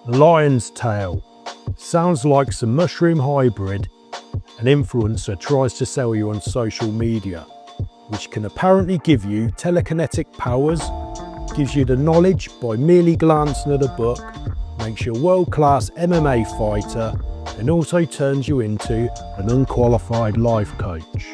Lion's tail. Sounds like some mushroom hybrid an influencer tries to sell you on social media, which can apparently give you telekinetic powers, gives you the knowledge by merely glancing at a book, makes you a world-class MMA fighter, and also turns you into an unqualified life coach.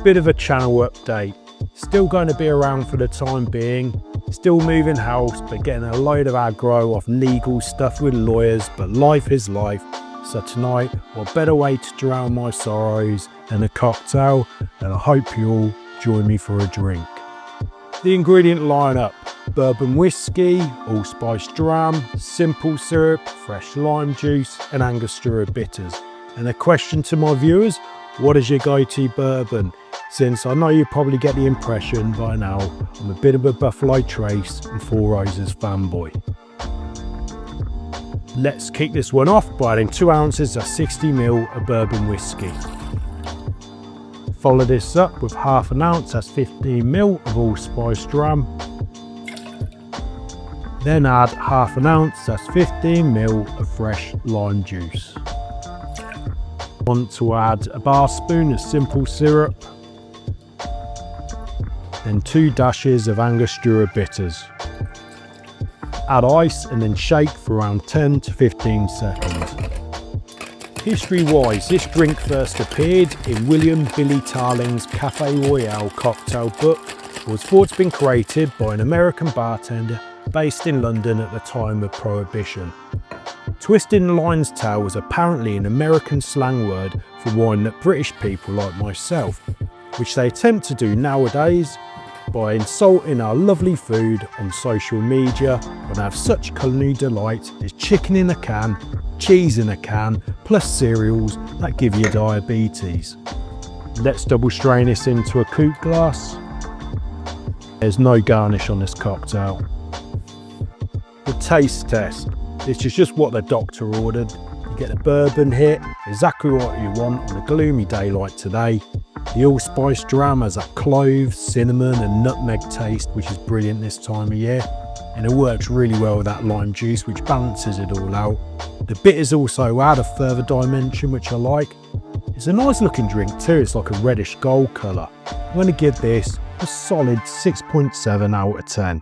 Bit of a channel update. Still going to be around for the time being, still moving house, but getting a load of aggro off legal stuff with lawyers, but life is life. So tonight, what better way to drown my sorrows than a cocktail, and I hope you all join me for a drink. The ingredient lineup: Bourbon Whiskey, Allspice Dram, simple syrup, fresh lime juice and Angostura bitters. And a question to my viewers, what is your go-to bourbon? Since I know you probably get the impression by now I'm a bit of a Buffalo Trace and Four Roses fanboy. Let's kick this one off by adding 2 ounces of 60ml of bourbon whiskey. Follow this up with half an ounce, that's 15ml of allspice dram. Then add half an ounce, that's 15ml of fresh lime juice. Want to add a Barspoon of simple syrup. Then 2 dashes of Angostura bitters. Add ice and then shake for around 10 to 15 seconds. History-wise, this drink first appeared in William Billy Tarling's Cafe Royale cocktail book, and was thought to have been created by an American bartender based in London at the time of Prohibition. Twisting the lion's tail was apparently an American slang word for wine that British people like myself, which they attempt to do nowadays by insulting our lovely food on social media when I have such culinary delight as chicken in a can, cheese in a can, plus cereals that give you diabetes. Let's double strain this into a coupe glass. There's no garnish on this cocktail. The taste test. This is just what the doctor ordered. You get the bourbon hit, exactly what you want on a gloomy day like today. The allspice dram has that clove, cinnamon and nutmeg taste, which is brilliant this time of year. And it works really well with that lime juice, which balances it all out. The bitters also add a further dimension, which I like. It's a nice looking drink too, it's like a reddish gold colour. I'm going to give this a solid 6.7 out of 10.